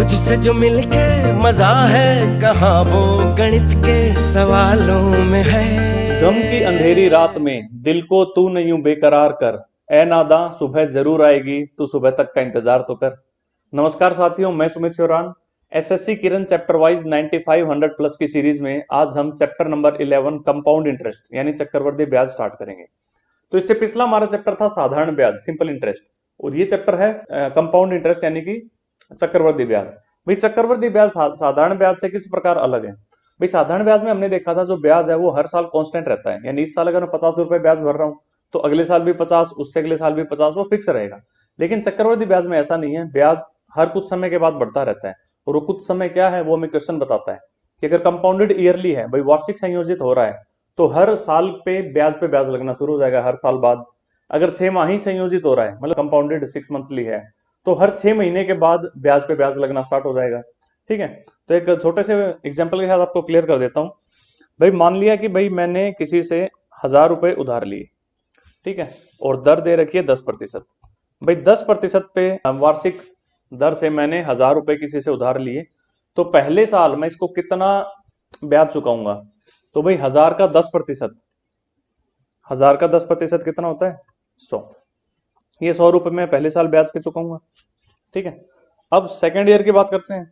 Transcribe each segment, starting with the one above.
तुझसे जो मिलके मजा है कहाँ वो गणित के सवालों में है। गम की अंधेरी रात में दिल को तू न यूं बेकरार कर, ए नादा सुबह जरूर आएगी, तू सुबह तक का इंतजार तो कर। नमस्कार साथियों, मैं सुमित चौरान। एसएससी किरण चैप्टर वाइज 9500 प्लस की सीरीज में आज हम चैप्टर नंबर 11 कंपाउंड इंटरेस्ट यानी चक्रवर्ती ब्याज स्टार्ट करेंगे। तो इससे पिछला हमारा चैप्टर था साधारण ब्याज सिंपल इंटरेस्ट, और ये चैप्टर है कंपाउंड इंटरेस्ट यानी कि चक्रवर्ती ब्याज। भाई चक्रवर्ती ब्याज साधारण ब्याज से किस प्रकार अलग है? भाई साधारण ब्याज में हमने देखा था जो ब्याज है वो हर साल कांस्टेंट रहता है, यानी इस साल अगर मैं 50 रुपए ब्याज भर रहा हूँ तो अगले साल भी 50, उससे अगले साल भी 50, वो फिक्स रहेगा। लेकिन चक्रवर्ती ब्याज में ऐसा नहीं है, ब्याज हर कुछ समय के बाद बढ़ता रहता है। और वो कुछ समय क्या है वो हमें क्वेश्चन बताता है कि अगर कंपाउंडेड ईयरली है, भाई वार्षिक संयोजित हो रहा है, तो हर साल पे ब्याज लगना शुरू हो जाएगा हर साल बाद। अगर 6 माही संयोजित हो रहा है, मतलब कंपाउंडेड 6 मंथली है, तो हर 6 महीने के बाद ब्याज पे ब्याज लगना स्टार्ट हो जाएगा। ठीक है, तो एक छोटे से एग्जांपल के साथ आपको क्लियर कर देता हूं। भाई मान लिया कि भाई मैंने किसी से 1000 रुपए उधार लिए, ठीक है, और दर दे रखी है 10%। भाई 10% पे वार्षिक दर से मैंने 1000 रुपए किसी से उधार लिए, तो पहले साल मैं इसको कितना ब्याज चुकाऊंगा? तो भाई 1000 का 10%, 1000 का 10% कितना होता है? 100। ये 100 रुपए मैं पहले साल ब्याज के चुकाऊंगा। ठीक है, अब सेकेंड ईयर की बात करते हैं।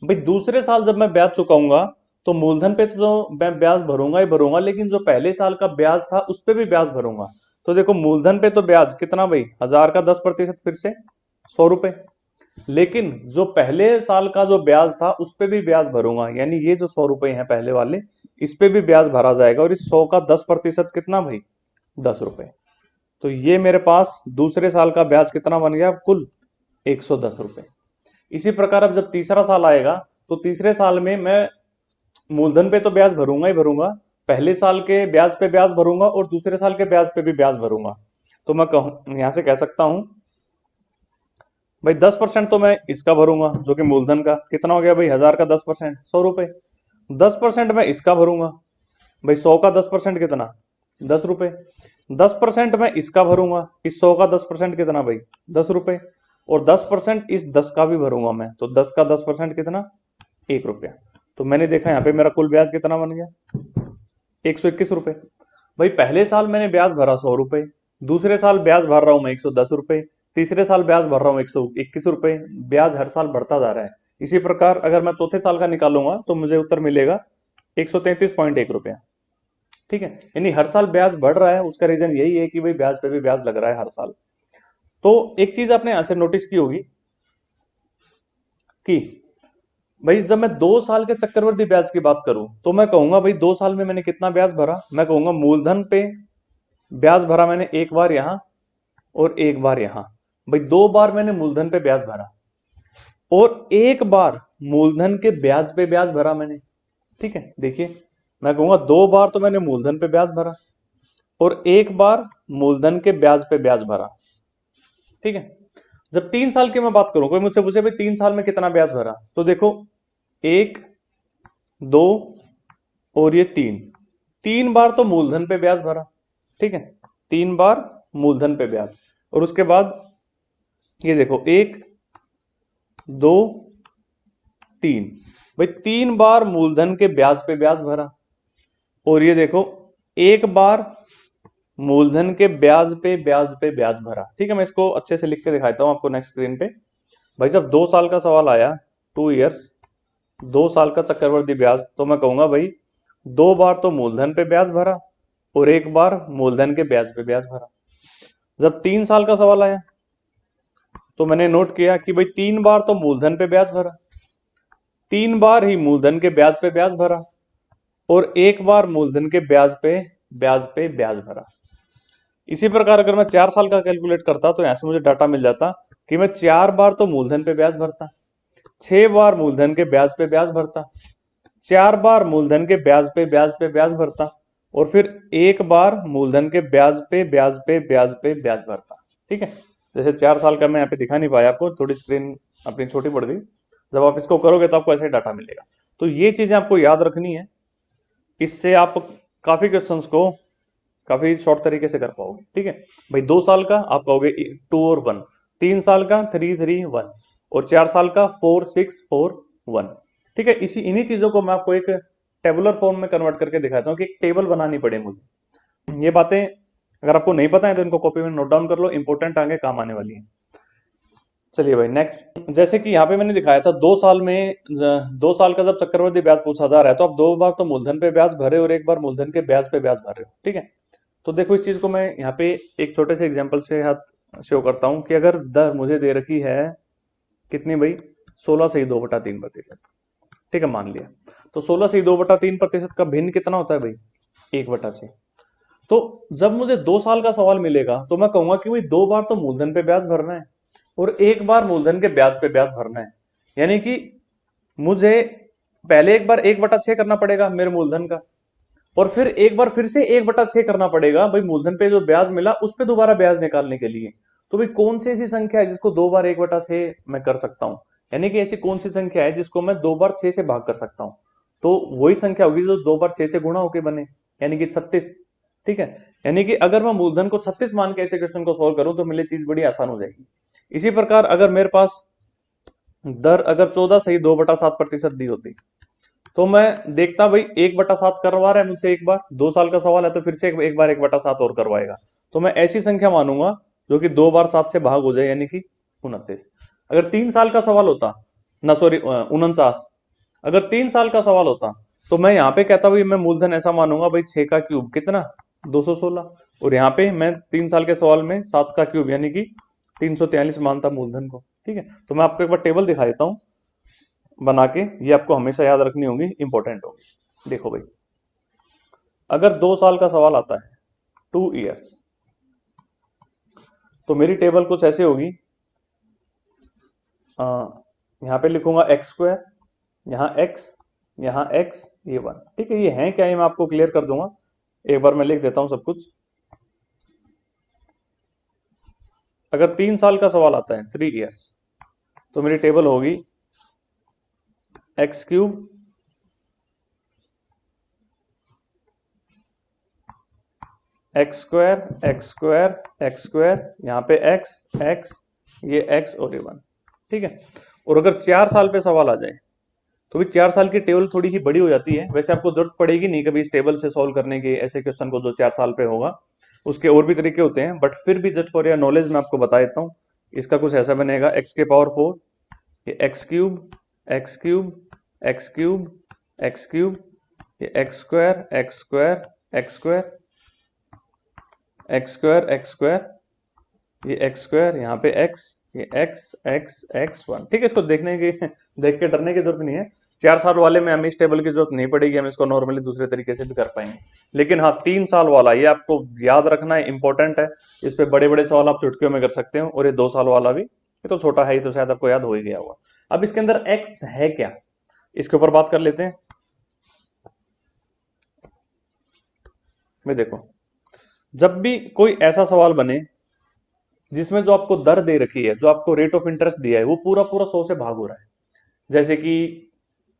भाई दूसरे साल जब मैं ब्याज चुकाऊंगा तो मूलधन पे तो मैं ब्याज भरूंगा ही भरूंगा, लेकिन जो पहले साल का ब्याज था उस पे भी ब्याज भरूंगा। तो देखो मूलधन पे तो ब्याज कितना भाई? 1000 का 10% फिर से 100 रुपए, लेकिन जो पहले साल का जो ब्याज था उस पे भी ब्याज भरूंगा, यानी ये जो 100 रुपए हैं पहले वाले, इस पे भी ब्याज भरा जाएगा। और इस 100 का 10% कितना भाई? 10 रुपए। तो ये मेरे पास दूसरे साल का ब्याज कितना बन गया? कुल 110 रुपए। इसी प्रकार अब जब तीसरा साल आएगा तो तीसरे साल में मैं मूलधन पे तो ब्याज भरूंगा ही भरूंगा, पहले साल के ब्याज पे ब्याज भरूंगा और दूसरे साल के ब्याज पे भी ब्याज भरूंगा। तो मैं यहां से कह सकता हूं भाई 10% तो मैं इसका भरूंगा जो कि मूलधन का कितना हो गया भाई? 1000 का 10% 100 रुपए। 10% मैं इसका भरूंगा, भाई 100 का 10% कितना? 10 रुपए। 10% मैं इसका भरूंगा, इस 100 का 10% कितना भाई? 10 रुपए। और 10% इस 10 का भी भरूंगा मैं, तो 10 का 10% कितना? 1 रुपया। तो मैंने देखा यहाँ पे मेरा कुल ब्याज कितना बन गया? 121 रुपए। भाई पहले साल मैंने ब्याज भरा 100 रुपए, दूसरे साल ब्याज भर रहा हूं मैं 110 रुपए, तीसरे साल ब्याज भर रहा हूं 121 रुपए। ब्याज हर साल बढ़ता जा रहा है। इसी प्रकार अगर मैं चौथे साल का निकालूंगा तो मुझे उत्तर मिलेगा 133.1 रुपया। ठीक है, यानी हर साल ब्याज बढ़ रहा है। उसका रीजन यही है कि भाई ब्याज पे भी ब्याज लग रहा है हर साल। तो एक चीज आपने यहां से नोटिस की होगी कि भाई जब मैं 2 साल के चक्रवृद्धि ब्याज की बात करूं तो मैं कहूंगा भाई 2 साल में मैंने कितना ब्याज भरा? मैं कहूंगा मूलधन पे ब्याज भरा मैंने एक बार यहां और एक बार यहां। भाई 2 बार मैंने मूलधन पे ब्याज भरा और एक बार मूलधन के ब्याज पे ब्याज भरा मैंने। ठीक है, देखिए मैं कहूंगा 2 बार तो मैंने मूलधन पे ब्याज भरा और एक बार मूलधन के ब्याज पे ब्याज भरा। ठीक है, जब 3 साल की मैं बात करूं, कोई मुझसे पूछे भाई 3 साल में कितना ब्याज भरा, तो देखो 1, 2 और ये 3, 3 बार तो मूलधन पे ब्याज भरा। ठीक है, 3 बार मूलधन पे ब्याज, और उसके बाद ये देखो 1, 2, 3, भाई 3 बार मूलधन के ब्याज पे ब्याज भरा। और ये देखो एक बार मूलधन के ब्याज पे ब्याज पे ब्याज भरा। ठीक है, मैं इसको अच्छे से लिख के दिखाता हूं आपको नेक्स्ट स्क्रीन पे। भाई जब 2 साल का सवाल आया, 2 इयर्स, 2 साल का चक्रवृद्धि ब्याज, तो मैं कहूंगा भाई 2 बार तो मूलधन पे ब्याज भरा और एक बार मूलधन के ब्याज पे ब्याज भरा। जब 3 साल का सवाल आया तो मैंने नोट किया कि भाई 3 बार तो मूलधन पे ब्याज भरा, 3 बार ही मूलधन के ब्याज पे ब्याज भरा और एक बार मूलधन के ब्याज पे ब्याज भरा। इसी प्रकार अगर मैं 4 साल का कैलकुलेट करता तो यहां से मुझे डाटा मिल जाता कि मैं 4 बार तो मूलधन पे ब्याज भरता, 6 बार मूलधन के ब्याज पे ब्याज भरता, 4 बार मूलधन के ब्याज पे ब्याज भरता और फिर एक बार मूलधन के ब्याज पे ब्याज भरता। ठीक है, जैसे 4 साल का मैं यहाँ पे दिखा नहीं पाया आपको, थोड़ी स्क्रीन अपनी छोटी पड़ गई। जब आप इसको करोगे तो आपको ऐसे डाटा मिलेगा। तो ये चीजें आपको याद रखनी है, इससे आप काफी क्वेश्चंस को काफी शॉर्ट तरीके से कर पाओगे। ठीक है भाई, 2 साल का आप कहोगे 2 और 1, 3 साल का 3, 3, 1, और 4 साल का 4641। ठीक है, इन्हीं चीजों को मैं आपको एक टेबुलर फॉर्म में कन्वर्ट करके दिखाता हूँ कि एक टेबल बनानी पड़े मुझे। ये बातें अगर आपको नहीं पता है तो इनको कॉपी में नोट डाउन कर लो, इंपॉर्टेंट आगे काम आने वाली है। चलिए भाई नेक्स्ट, जैसे कि यहाँ पे मैंने दिखाया था 2 साल में 2 साल का जब चक्रवृद्धि ब्याज पूछा जा रहा है तो आप 2 बार तो मूलधन पे ब्याज भरे और एक बार मूलधन के ब्याज पे ब्याज भर रहे हो। ठीक है, तो देखो इस चीज को मैं यहाँ पे एक छोटे से एग्जांपल से हाथ शो करता हूँ कि अगर दर मुझे दे रखी है कितनी भाई, 16 से 2/3%। ठीक है, मान लिया तो 16 से 2/3% का भिन्न कितना होता है भाई, 1/6। तो जब मुझे 2 साल का सवाल मिलेगा तो मैं कहूंगा कि भाई 2 बार तो मूलधन पे ब्याज भरना है और एक बार मूलधन के ब्याज पे ब्याज भरना है। यानी कि मुझे पहले एक बार 1/6 करना पड़ेगा मेरे मूलधन का, और फिर एक बार फिर से 1/6 करना पड़ेगा भाई मूलधन पे जो ब्याज मिला उस पे दोबारा ब्याज निकालने के लिए। तो भाई कौन सी ऐसी संख्या है जिसको 2 बार 1/6 मैं कर सकता हूं, यानी कि ऐसी कौन सी संख्या है जिसको मैं 2 बार 6 से भाग कर सकता हूं। तो वही संख्या होगी जो 2 बार 6 से गुणा होके बने, यानी कि 36। ठीक है, यानी कि अगर मैं मूलधन को 36 मान के ऐसे क्वेश्चन को सोल्व करूं तो मेरे लिए चीज बड़ी आसान हो जाएगी। इसी प्रकार अगर मेरे पास दर अगर 14 से 2/7% दी होती तो मैं देखता भाई 1/7 करवा रहा है मुझसे एक बार, 2 साल का सवाल है तो फिर से एक बार 1/7 और करवाएगा, तो मैं ऐसी संख्या मानूंगा जो कि 2 बार 7 से भाग हो जाए, यानी कि 29। अगर 3 साल का सवाल होता, ना सॉरी 49, अगर 3 साल का सवाल होता तो मैं यहाँ पे कहता भाई मैं मूलधन ऐसा मानूंगा भाई 6 का क्यूब कितना 216, और यहाँ पे मैं 3 साल के सवाल में 7 का क्यूब यानी कि 343 मानता मूलधन को। ठीक है, तो मैं आपको एक बार टेबल दिखा देता हूँ बना के, ये आपको हमेशा याद रखनी होगी, इंपॉर्टेंट होगी। देखो भाई अगर 2 साल का सवाल आता है 2 years, तो मेरी टेबल कुछ ऐसे होगी, यहाँ पे लिखूंगा x², यहाँ x, यहाँ x, ये 1। ठीक है, ये है क्या ये मैं आपको क्लियर कर दूंगा, एक बार मैं लिख देता हूं सब कुछ। अगर 3 साल का सवाल आता है 3 years, तो मेरी टेबल होगी x³ x², यहाँ पे x, ये x और ये 1। ठीक है, और अगर 4 साल पे सवाल आ जाए तो भी 4 साल की टेबल थोड़ी ही बड़ी हो जाती है। वैसे आपको जरूरत पड़ेगी नहीं कभी इस टेबल से सॉल्व करने की ऐसे क्वेश्चन को जो 4 साल पे होगा, उसके और भी तरीके होते हैं, बट फिर भी जस्ट फॉर योर नॉलेज मैं आपको बता देता हूँ। इसका कुछ ऐसा बनेगा x⁴, ये x³, x³, x³, x³, ये x², ये x², यहाँ पे x, ये x1। ठीक है, इसको देखने की देख के डरने की जरूरत नहीं है। 4 साल वाले में हमें इस टेबल की जरूरत नहीं पड़ेगी, हम इसको नॉर्मली दूसरे तरीके से भी कर पाएंगे। लेकिन हाँ 3 साल वाला ये आपको याद रखना है, इंपॉर्टेंट है। इस पे बड़े बड़े सवाल आप चुटकियों में कर सकते हो, और ये 2 साल वाला भी, ये तो छोटा है ही तो शायद आपको याद हो ही गया होगा। अब इसके अंदर x है क्या, इसके ऊपर बात कर लेते हैं। मैं देखो जब भी कोई ऐसा सवाल बने जिसमें जो आपको दर दे रखी है, जो आपको रेट ऑफ इंटरेस्ट दिया है, वो पूरा पूरा 100 से भाग हो रहा है, जैसे कि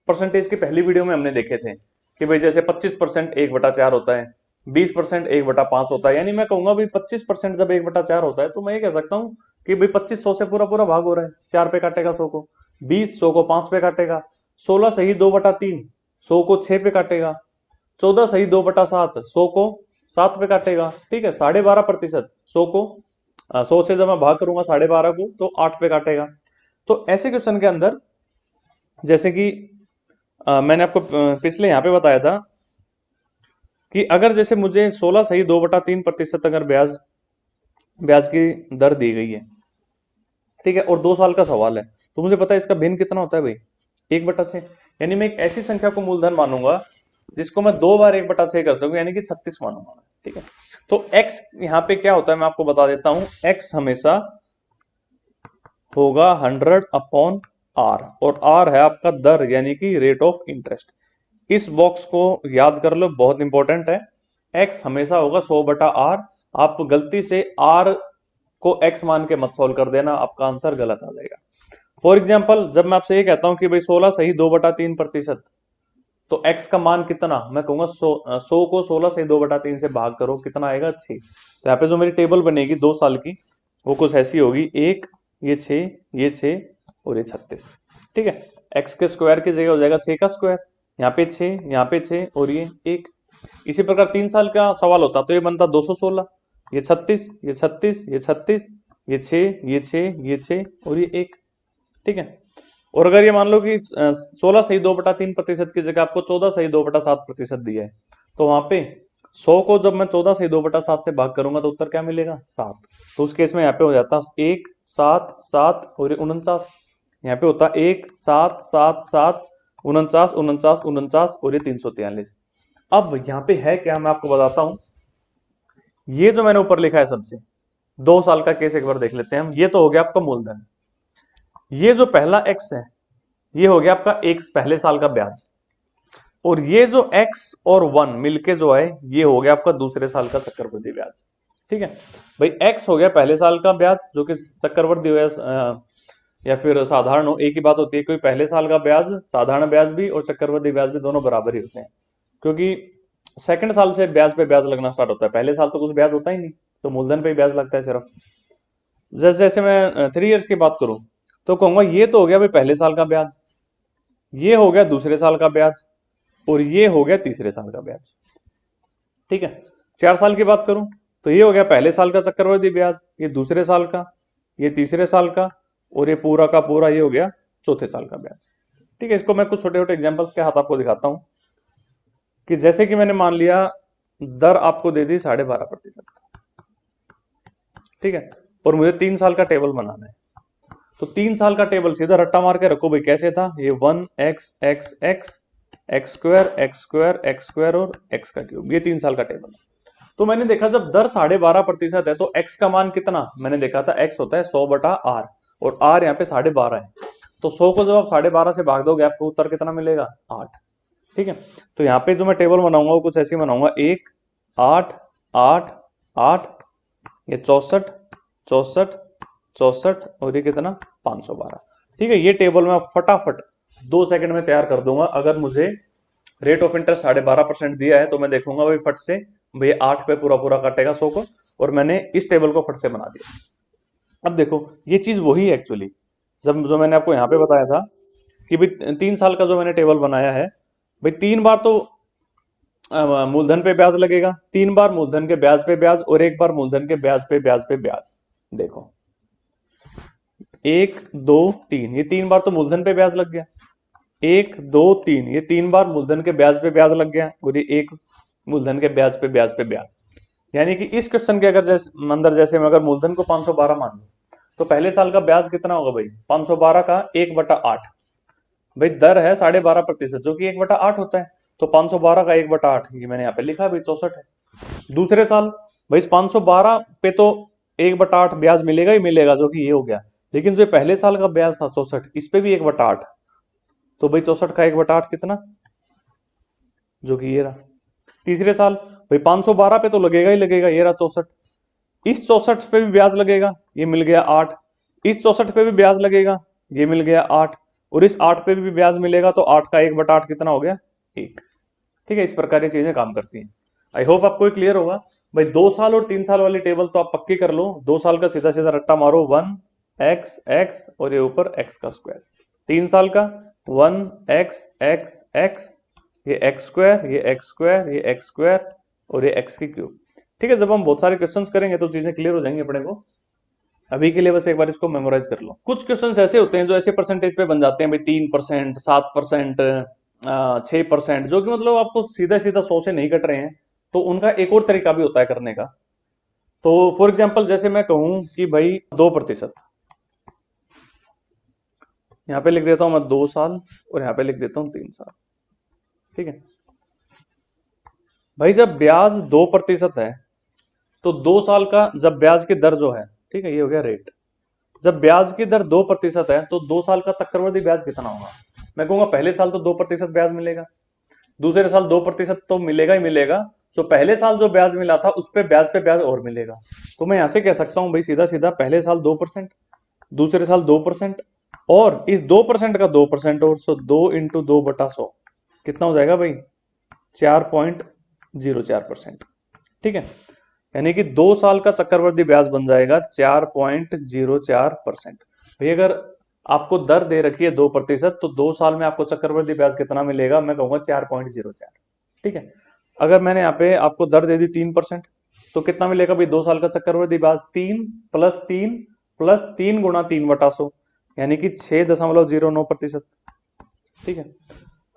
परसेंटेज की पहली वीडियो में हमने देखे थे कि भाई जैसे 25% 1/4 होता है, 20% 1/5 होता है, यानी मैं कहूंगा भाई 25% जब 1/4 होता है तो मैं ये कह सकता हूँ कि भाई 25 100 से पूरा पूरा भाग हो रहा है, 4 पे काटेगा 100 को, 20 100 को 5 पे काटेगा, 16 सही 2/3 100 को 6 पे काटेगा, 14 सही 2/7 100 को 7 पे काटेगा। ठीक है, 12.5% 100 को 100 से जब मैं भाग करूंगा 12.5 को तो 8 पे काटेगा। तो ऐसे क्वेश्चन के अंदर जैसे कि मैंने आपको पिछले यहाँ पे बताया था कि अगर जैसे मुझे 16 सही 2/3% अगर ब्याज ब्याज की दर दी गई है, ठीक है, और 2 साल का सवाल है, तो मुझे पता है इसका भिन्न कितना होता है भाई, 1/6। यानी मैं एक ऐसी संख्या को मूलधन मानूंगा जिसको मैं 2 बार 1/6 कर सकूं, यानी कि 36 मानूंगा। ठीक है, तो x यहाँ पे क्या होता है मैं आपको बता देता हूं, x हमेशा होगा 100/r, और r है आपका दर यानी कि रेट ऑफ इंटरेस्ट। इस बॉक्स को याद कर लो, बहुत इंपॉर्टेंट है। x हमेशा होगा 100/r, आप गलती से r को x मान के मत सॉल्व कर देना, आपका आंसर गलत आ जाएगा। फॉर एग्जाम्पल जब मैं आपसे ये कहता हूं कि भाई 16 सही 2/3%, तो x का मान कितना, मैं कहूंगा 100 को 16 से 2/3 से भाग करो, कितना आएगा 6। तो यहाँ पे जो मेरी टेबल बनेगी 2 साल की वो कुछ ऐसी होगी, 1 ये 6 ये 6 और ये 36। ठीक है, x के स्क्वायर की जगह हो जाएगा 6 का स्क्वायर, यहाँ पे 6, यहाँ पे 6 और ये 1। इसी प्रकार 3 साल का सवाल होता तो ये बनता 216, ये 36, ये 36, ये 36, ये 6, ये 6, ये 6 और ये 1। ठीक है, और अगर ये मान लो कि 16 सही 2/3% की जगह आपको 14 सही 2/7% दिया है, तो वहां पे 100 को जब मैं 14 सही 2/7 से भाग करूंगा तो उत्तर क्या मिलेगा? 7। तो उस केस में यहाँ पे हो जाता 1 7 7 और ये 49। यहाँ पे होता 1 7 7 7 49 49 49 और ये 343। अब यहाँ पे है क्या, मैं आपको बताता हूं। ये जो मैंने ऊपर लिखा है सबसे, 2 साल का केस एक बार देख लेते हैं हम। ये तो हो गया आपका मूलधन। ये जो पहला x है ये हो गया आपका एक पहले साल का ब्याज, और ये जो x और 1 मिलके जो है ये हो गया आपका दूसरे साल का चक्रवृद्धि ब्याज। ठीक है भाई, x हो गया पहले साल का ब्याज जो कि चक्रवृद्धि हो या फिर साधारण हो, एक ही बात होती है। कोई पहले साल का ब्याज, साधारण ब्याज भी और चक्रवृद्धि ब्याज भी दोनों बराबर ही होते हैं, क्योंकि सेकंड साल से ब्याज पे ब्याज लगना स्टार्ट होता है। पहले साल तो कुछ ब्याज होता ही नहीं, तो मूलधन पे ही ब्याज लगता है सिर्फ। जैसे जैसे मैं 3 इयर्स की बात करूं तो कहूंगा ये तो हो गया भाई पहले साल का ब्याज, ये हो गया दूसरे साल का ब्याज और ये हो गया तीसरे साल का ब्याज। ठीक है, 4 साल की बात करूं तो ये हो गया पहले साल का चक्रवृद्धि ब्याज, ये दूसरे साल का, ये तीसरे साल का और ये पूरा का पूरा ये हो गया चौथे साल का ब्याज। ठीक है, इसको मैं कुछ छोटे छोटे एग्जांपल्स के हाथ आपको दिखाता हूं कि जैसे कि मैंने मान लिया दर आपको दे दी 12.5%। ठीक है, और मुझे 3 साल का टेबल बनाना है, तो 3 साल का टेबल सीधा रट्टा मार के रखो भाई। कैसे था ये? 1x x x x square x square x square और x का क्यूब, ये 3 साल का टेबल है। तो मैंने देखा जब दर 12.5% है तो x का मान कितना, मैंने देखा था x होता है 100/r और r यहाँ पे 12.5 है। तो 100 को जब आप 12.5 से भाग दोगे आपको उत्तर कितना मिलेगा? 8। ठीक है, तो यहाँ पे जो मैं टेबल बनाऊंगा वो कुछ ऐसे बनाऊंगा, 1 8 8 8, ये 64 64 64 और ये कितना? 512। ठीक है, ये टेबल मैं फटाफट 2 सेकंड में तैयार कर दूंगा। अगर मुझे रेट ऑफ इंटरेस्ट 12.5% दिया है तो मैं देखूंगा भाई फट से भाई 8 पे पूरा पूरा काटेगा 100 को, और मैंने इस टेबल को फट से बना दिया। अब देखो ये चीज वही है एक्चुअली, जब जो मैंने आपको यहाँ पे बताया था कि भाई 3 साल का जो मैंने टेबल बनाया है, भाई 3 बार तो मूलधन पे ब्याज लगेगा, 3 बार मूलधन के ब्याज पे ब्याज और 1 बार मूलधन के ब्याज पे ब्याज पे ब्याज। देखो 1 2 3, ये 3 बार तो मूलधन पे ब्याज लग गया। 1 2 3, ये 3 बार मूलधन के ब्याज पे ब्याज लग गया और ये 1 मूलधन के ब्याज पे ब्याज पे ब्याज। यानी कि इस क्वेश्चन के अगर अंदर जैसे मैं अगर मूलधन को 512 मान लूं तो पहले साल का ब्याज कितना होगा भाई? 512 का 1/8। भाई दर है 12.5% जो कि 1/8 होता है, तो 512 का 1/8 ये मैंने यहाँ पे लिखा भाई 64 है। दूसरे साल भाई 512 पे तो 1/8 ब्याज मिलेगा ही मिलेगा जो कि ये हो गया, लेकिन जो पहले साल का ब्याज था 64, इस पे भी 1/8, तो भाई 64 का 1/8 कितना? जो कि ये रहा। तीसरे साल भाई 512 पे तो लगेगा ही लगेगा, ये रहा 64, इस 64 पे भी ब्याज लगेगा, ये मिल गया 8, इस 64 पे भी ब्याज लगेगा, ये मिल गया 8, और इस 8 पे भी ब्याज मिलेगा, तो 8 का 1/8 कितना हो गया? 1। ठीक है, इस प्रकार ये चीजें काम करती हैं। आई होप आपको क्लियर होगा भाई। 2 साल और 3 साल वाली टेबल तो आप पक्की कर लो। 2 साल का सीधा सीधा रट्टा मारो, 1x x और ये ऊपर x का स्क्वायर। 3 साल का 1x x x, ये x स्क्वायर, ये x स्क्वायर, ये x स्क्वायर और ये x की क्यूब। ठीक है, जब हम बहुत सारे क्वेश्चंस करेंगे तो चीजें क्लियर हो जाएंगी अपने को। अभी के लिए बस एक बार इसको मेमोराइज कर लो। कुछ क्वेश्चंस ऐसे होते हैं जो ऐसे परसेंटेज पे बन जाते हैं भाई, 3%, 7%, 6%, जो कि मतलब आपको सीधा सीधा 100 से नहीं कट रहे हैं, तो उनका एक और तरीका भी होता है करने का। तो फॉर एग्जाम्पल जैसे मैं कहूं कि भाई 2%, यहां पे लिख देता हूं मैं 2 साल और यहां पे लिख देता हूं 3 साल। ठीक है भाई, जब ब्याज 2% है तो 2 साल का जब ब्याज की दर जो है, ठीक है ये हो गया रेट, जब ब्याज की दर 2% है तो 2 साल का चक्रवृद्धि ब्याज कितना होगा? मैं कहूंगा पहले साल तो 2% ब्याज मिलेगा, दूसरे साल 2% तो मिलेगा ही मिलेगा, तो पहले साल जो ब्याज मिला था उस पे ब्याज और मिलेगा। तो मैं यहां से कह सकता हूं भाई सीधा सीधा, पहले साल 2%, दूसरे साल 2%, और इस 2% का 2% और 2 × 2/100 कितना हो जाएगा भाई? 4.04%। ठीक है, यानी कि 2 साल का चक्रवृद्धि ब्याज बन जाएगा 4.04%। भाई अगर आपको दर दे रखी है 2%, तो 2 साल में आपको चक्रवृद्धि ब्याज कितना मिलेगा? मैं कहूंगा 4.04। ठीक है। अगर मैंने यहाँ पे आपको दर दे दी 3%, तो कितना मिलेगा भाई 2 साल का चक्रवृद्धि ब्याज? 3 गुणा 3/100, यानी कि 6.09%। ठीक है।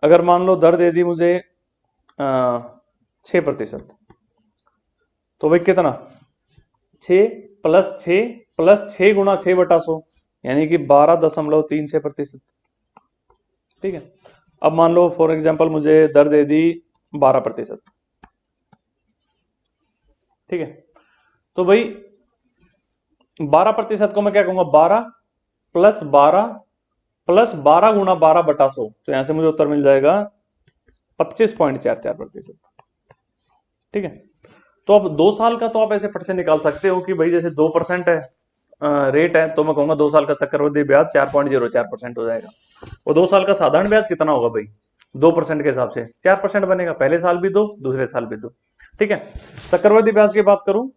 अगर मान लो दर दे दी मुझे 6%, तो भाई कितना? 6 गुणा 6/100, यानी कि 12.36%। ठीक है। अब मान लो फॉर एग्जाम्पल मुझे दर दे दी 12%। ठीक है। तो भाई 12% को मैं क्या कहूंगा? 12 गुणा 12/100, तो यहां से मुझे उत्तर मिल जाएगा 25.44%। ठीक है। तो अब 2 साल का तो आप ऐसे फट से निकाल सकते हो कि भाई जैसे 2% है रेट है, तो मैं कहूंगा 2 साल का चक्रवृद्धि ब्याज 4.04% हो जाएगा। और 2 साल का साधारण ब्याज कितना होगा भाई? 2% के हिसाब से 4% बनेगा, पहले साल भी 2, दूसरे साल भी 2। ठीक है। चक्रवृद्धि ब्याज की बात करूं,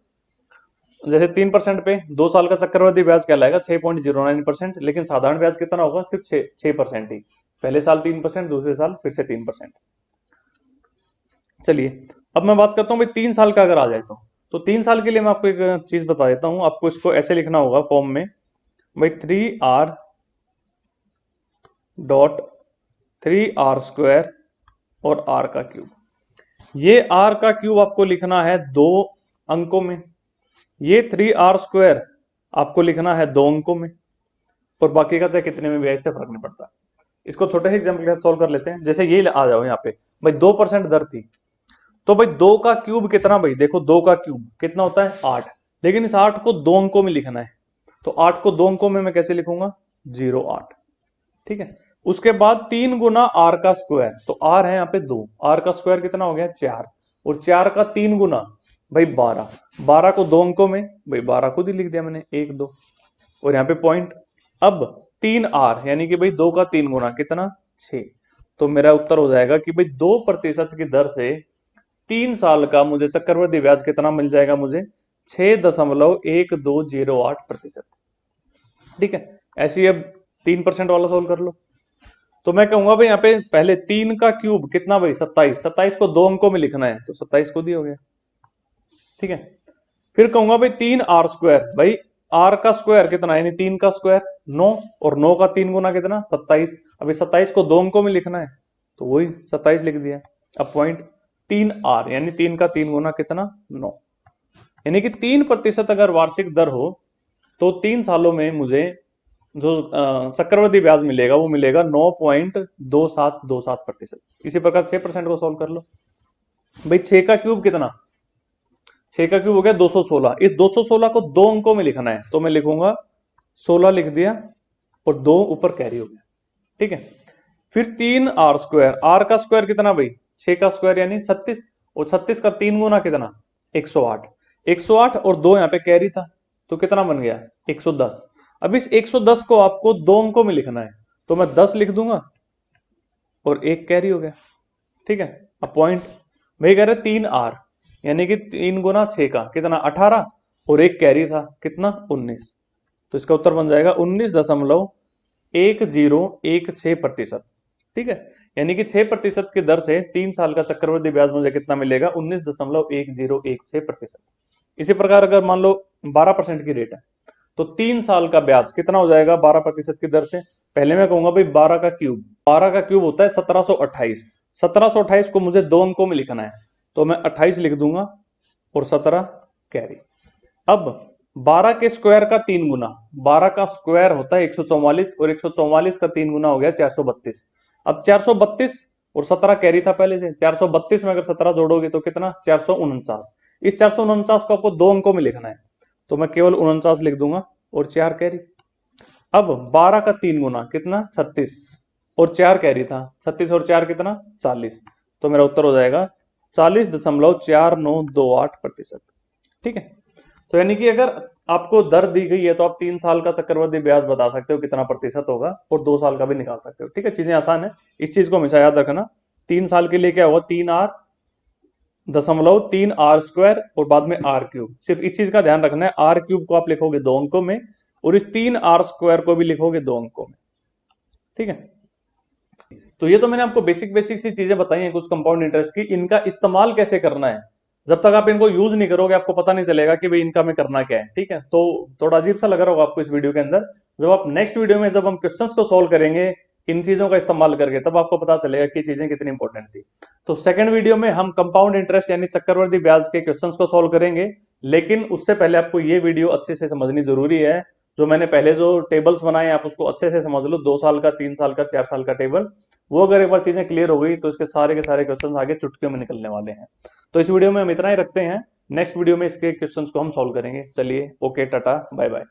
जैसे 3% पे 2 साल का चक्रवृद्धि ब्याज कहलाएगा 6.09%, लेकिन साधारण ब्याज कितना होगा? सिर्फ 6% ही। पहले साल 3%, दूसरे साल फिर से 3%। चलिए अब मैं बात करता हूं भाई 3 साल का अगर आ जाए तो 3 साल के लिए मैं आपको एक चीज बता देता हूं। आपको इसको ऐसे लिखना होगा फॉर्म में, भाई 3r.3r² और r का क्यूब। ये r का क्यूब आपको लिखना है 2 अंकों में, ये 3r² आपको लिखना है 2 अंकों में, और बाकी का चाहे कितने में भी आए, इससे फर्क नहीं पड़ता। इसको छोटे से एग्जाम्पल के साथ सॉल्व कर लेते हैं। जैसे ये आ जाओ यहाँ पे, भाई 2% दर थी, तो भाई 2 का क्यूब कितना? भाई देखो 2 का क्यूब कितना होता है? 8। लेकिन इस 8 को 2 अंकों में लिखना है, तो 8 को 2 अंकों में मैं कैसे लिखूंगा? 08। ठीक है। उसके बाद 3 गुना r का स्क्वायर, तो r है यहाँ पे 2, r का स्क्वायर कितना हो गया? 4, और 4 का 3 गुना भाई 12, 12 को 2 अंकों में, भाई 12 खुद ही लिख दिया मैंने 1 2, और यहाँ पे पॉइंट। अब 3r यानी कि भाई 2 का 3 गुना कितना? 6। तो मेरा उत्तर हो जाएगा कि भाई 2% की दर से 3 साल का मुझे चक्रवृद्धि ब्याज कितना मिल जाएगा? मुझे 6.1208%। ठीक है। ऐसे ही अब 3% वाला सोल्व कर लो, तो मैं कहूंगा भाई यहाँ पे पहले 3 का क्यूब कितना भाई? 27, 27 को 2 अंकों में लिखना है, तो 27 खुद ही हो गया। ठीक है। फिर कहूंगा भाई 3r², भाई r का स्क्वायर कितना? यानी 3 का स्क्वायर 9, और 9 का 3 गुना कितना? 27। अभी 27 को 2 अंकों में लिखना है, तो वही 27 लिख दिया। अब पॉइंट 3r यानी 3 का 3 गुना कितना? 9, यानी कि 3% अगर वार्षिक दर हो तो 3 सालों में मुझे जो चक्रवृद्धि ब्याज मिलेगा वो मिलेगा 9.2727%। इसी प्रकार 6% को सॉल्व कर लो। भाई 6 का क्यूब कितना? 6 का क्यूब हो गया 216। इस 216 को 2 अंकों में लिखना है, तो मैं लिखूंगा 16 लिख दिया, और 2 ऊपर कैरी हो गया। ठीक है। फिर 3r², r का स्क्वायर कितना भाई? 6 का स्क्वायर यानी 36, और 36 का 3 गुना कितना? 108, 108 और 2 यहाँ पे कैरी था, तो कितना बन गया? 110। अब इस 110 को आपको 2 अंकों में लिखना है, तो मैं 10 लिख दूंगा, और 1 कैरी हो गया। ठीक है। अब पॉइंट वही कह रहे 3r यानी कि 3 गुना 6 का कितना? 18, और 1 कैरी था कितना? 19। तो इसका उत्तर बन जाएगा 19.1016%। ठीक है। यानी कि 6% की दर से 3 साल का चक्रवृद्धि ब्याज मुझे कितना मिलेगा? 19.1016%। इसी प्रकार अगर मान लो 12% की रेट है, तो 3 साल का ब्याज कितना हो जाएगा 12% की दर से? पहले मैं कहूंगा भाई 12 का क्यूब, 12 का क्यूब होता है 1728, 1728 को मुझे 2 अंकों में लिखना है, तो मैं 28 लिख दूंगा, और 17 कैरी। अब 12 के स्क्वायर का 3 गुना, 12 का स्क्वायर होता है 144, और 144 का 3 गुना हो गया 432। अब 432 और 17 कैरी था पहले से, 432 में अगर 17 जोड़ोगे तो कितना? 449। इस 449 को आपको 2 अंकों में लिखना है, तो मैं केवल 49 लिख दूंगा, और 4 कैरी। अब 12 का 3 गुना कितना? 36, और 4 कैरी था, 36 और 4 कितना? 40। तो मेरा उत्तर हो जाएगा 40.4928%। ठीक है। तो यानी कि अगर आपको दर दी गई है तो आप 3 साल का चक्रवृद्धि ब्याज बता सकते हो कितना प्रतिशत होगा, और 2 साल का भी निकाल सकते हो। ठीक है। चीजें आसान है, इस चीज को हमेशा याद रखना। 3 साल के लिए क्या होगा? 3r.3r², और बाद में r³। सिर्फ इस चीज का ध्यान रखना है, r³ को आप लिखोगे 2 अंकों में, और इस 3r² को भी लिखोगे 2 अंकों में। ठीक है। तो ये तो मैंने आपको बेसिक बेसिक सी चीजें बताई हैं कुछ कंपाउंड इंटरेस्ट की। इनका इस्तेमाल कैसे करना है, जब तक आप इनको यूज नहीं करोगे आपको पता नहीं चलेगा कि भाई इनका में करना क्या है। ठीक है, तो थोड़ा अजीब सा लग रहा होगा आपको इस वीडियो के अंदर। जब आप नेक्स्ट वीडियो में जब हम क्वेश्चंस को सॉल्व करेंगे इन चीजों का इस्तेमाल करके, तब आपको पता चलेगा कि चीजें कितनी इंपॉर्टेंट थी। तो सेकंड वीडियो में हम कंपाउंड इंटरेस्ट यानी चक्रवर्ती ब्याज के क्वेश्चंस को सॉल्व करेंगे, लेकिन उससे पहले आपको ये वीडियो अच्छे से समझनी जरूरी है। जो मैंने पहले जो टेबल्स बनाए आप उसको अच्छे से समझ लो, 2 साल का, 3 साल का, 4 साल का टेबल। वो अगर एक बार चीजें क्लियर हो गई तो इसके सारे के सारे क्वेश्चन आगे चुटकियों में निकलने वाले हैं। तो इस वीडियो में हम इतना ही रखते हैं, नेक्स्ट वीडियो में इसके क्वेश्चंस को हम सॉल्व करेंगे। चलिए, ओके, टाटा, बाय बाय।